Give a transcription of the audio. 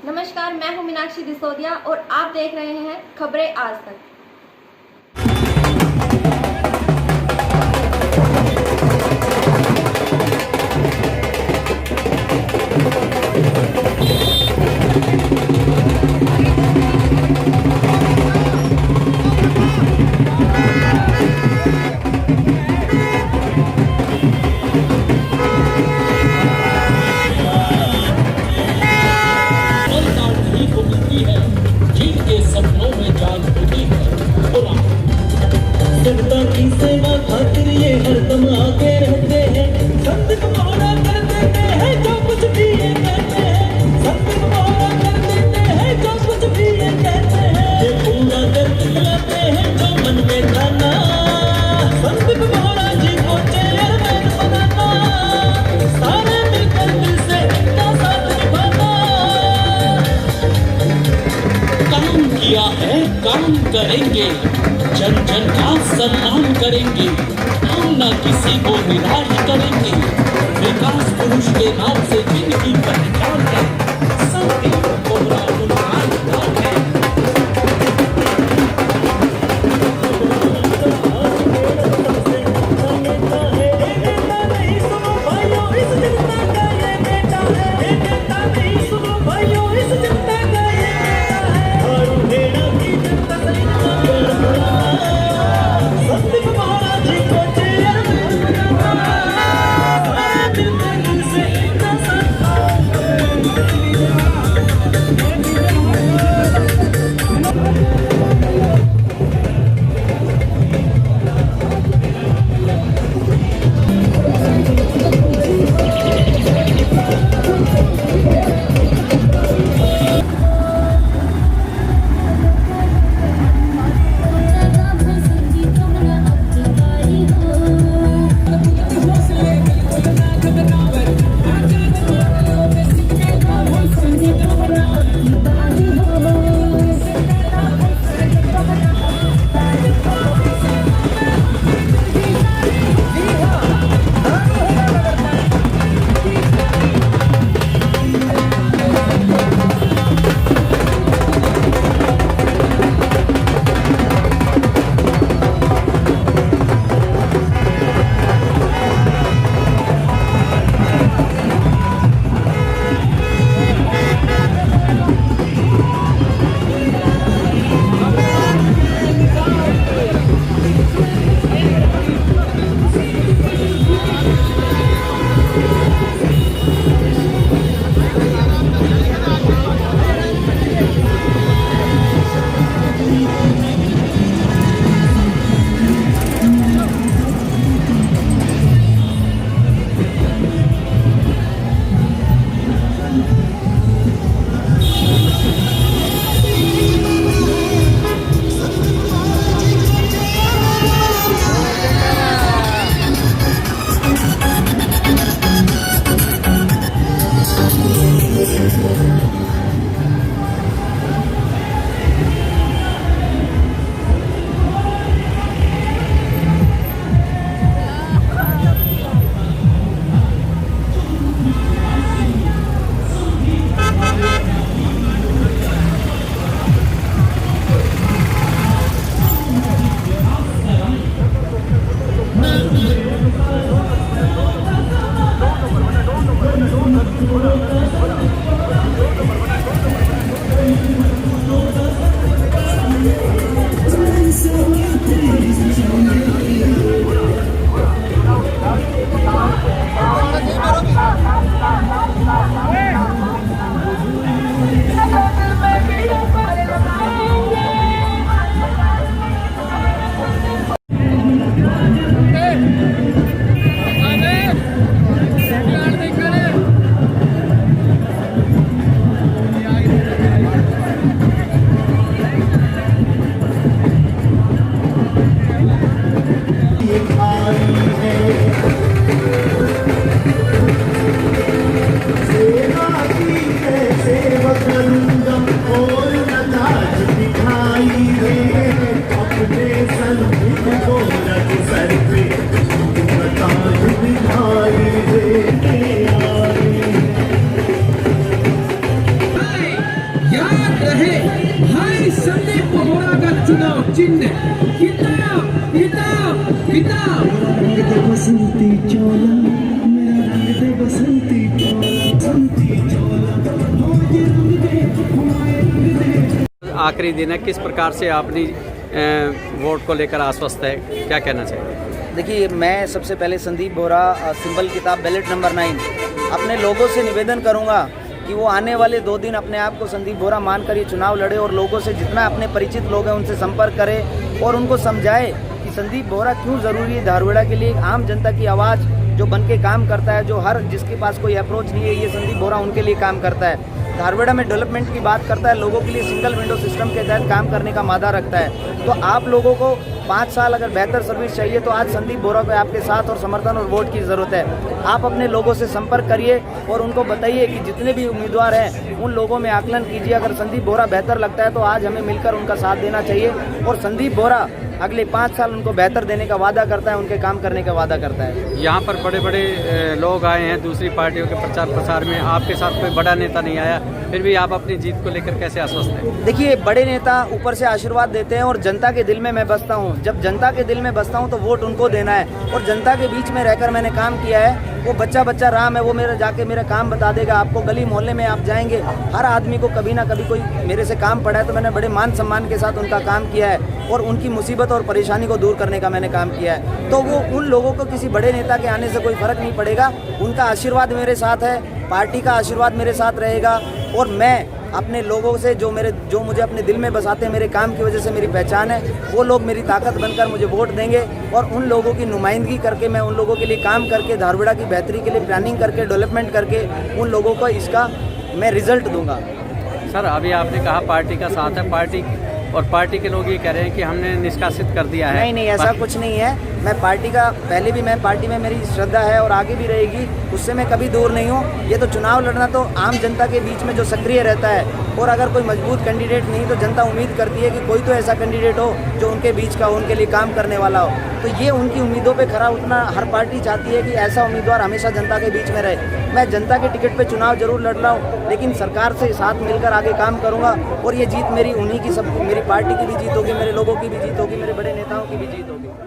नमस्कार, मैं हूं मीनाक्षी दिसोदिया और आप देख रहे हैं खबरें आज तक। सपनों में जान होती है जनता की सेवा खातिर ये हरदम आगे रहते हैं। संत कमौला कर देते हैं जो कुछ भी ये कहते हैं। संत कमौला कर देते हैं जो कुछ भी ये कहते हैं। ये पूरा कर दिखलाते हैं जो मन में जाना। संत कमौला जी को चेयरमैन बनाना। सारे मिलकर दिल से इनका साथ निभाना। काम किया है काम करेंगे, जन जन का सम्मान करेंगे, हम न किसी को निराश करेंगे। विकास पुरुष के नाम से जिनकी पहचान है, संत कोहरा उनका नाम है। चिन्ह किताब किताब किताब रंग दे बसंती चोला मेरा रंग दे बसंती चोला बसंती चोला मुझे रंग दे हमारे रंग दे। आखिरी दिन है, किस प्रकार से अपनी वोट को लेकर आश्वस्त है, क्या कहना चाहिए? देखिए, मैं सबसे पहले संदीप बोहरा सिंबल किताब बैलेट नंबर 9 अपने लोगों से निवेदन करूंगा कि वो आने वाले 2 दिन अपने आप को संदीप बोहरा मानकर ये चुनाव लड़े और लोगों से जितना अपने परिचित लोग हैं उनसे संपर्क करें और उनको समझाए कि संदीप बोहरा क्यों ज़रूरी है धारवाड़ा के लिए। आम जनता की आवाज़ जो बन के काम करता है, जो हर जिसके पास कोई अप्रोच नहीं है, ये संदीप बोहरा उनके लिए काम करता है। धारवाड़ा में डेवलपमेंट की बात करता है, लोगों के लिए सिंगल विंडो सिस्टम के तहत काम करने का वादा रखता है। तो आप लोगों को 5 साल अगर बेहतर सर्विस चाहिए तो आज संदीप बोहरा को आपके साथ और समर्थन और वोट की ज़रूरत है। आप अपने लोगों से संपर्क करिए और उनको बताइए कि जितने भी उम्मीदवार हैं उन लोगों में आकलन कीजिए। अगर संदीप बोहरा बेहतर लगता है तो आज हमें मिलकर उनका साथ देना चाहिए और संदीप बोहरा अगले 5 साल उनको बेहतर देने का वादा करता है, उनके काम करने का वादा करता है। यहाँ पर बड़े बड़े लोग आए हैं दूसरी पार्टियों के प्रचार प्रसार में, आपके साथ कोई बड़ा नेता नहीं आया, फिर भी आप अपनी जीत को लेकर कैसे आश्वस्त हैं? देखिए, बड़े नेता ऊपर से आशीर्वाद देते हैं और जनता के दिल में मैं बसता हूँ। जब जनता के दिल में बसता हूँ तो वोट उनको देना है और जनता के बीच में रहकर मैंने काम किया है। वो बच्चा राम है, वो मेरा जाके मेरा काम बता देगा आपको। गली मोहल्ले में आप जाएंगे, हर आदमी को कभी ना कभी कोई मेरे से काम पड़ा है तो मैंने बड़े मान सम्मान के साथ उनका काम किया है और उनकी मुसीबत और परेशानी को दूर करने का मैंने काम किया है। तो वो उन लोगों को किसी बड़े नेता के आने से कोई फर्क नहीं पड़ेगा। उनका आशीर्वाद मेरे साथ है, पार्टी का आशीर्वाद मेरे साथ रहेगा और मैं अपने लोगों से जो मुझे अपने दिल में बसाते हैं, मेरे काम की वजह से मेरी पहचान है, वो लोग मेरी ताकत बनकर मुझे वोट देंगे और उन लोगों की नुमाइंदगी करके मैं उन लोगों के लिए काम करके धारवाड़ा की बेहतरी के लिए प्लानिंग करके डेवलपमेंट करके उन लोगों को इसका मैं रिजल्ट दूंगा। सर, अभी आपने कहा पार्टी का साथ है, पार्टी के लोग ये कह रहे हैं कि हमने निष्कासित कर दिया है। नहीं, ऐसा कुछ नहीं है। मैं पार्टी का पहले भी मैं पार्टी में मेरी श्रद्धा है और आगे भी रहेगी, उससे मैं कभी दूर नहीं हूँ। ये तो चुनाव लड़ना तो आम जनता के बीच में जो सक्रिय रहता है और अगर कोई मजबूत कैंडिडेट नहीं तो जनता उम्मीद करती है कि कोई तो ऐसा कैंडिडेट हो जो उनके बीच का हो, उनके लिए काम करने वाला हो। तो ये उनकी उम्मीदों पे खरा उतना हर पार्टी चाहती है कि ऐसा उम्मीदवार हमेशा जनता के बीच में रहे। मैं जनता के टिकट पे चुनाव जरूर लड़ रहा हूँ, लेकिन सरकार से साथ मिलकर आगे काम करूँगा और ये जीत मेरी उन्हीं की सब मेरी पार्टी की भी जीत होगी, मेरे लोगों की भी जीत होगी, मेरे बड़े नेताओं की भी जीत होगी।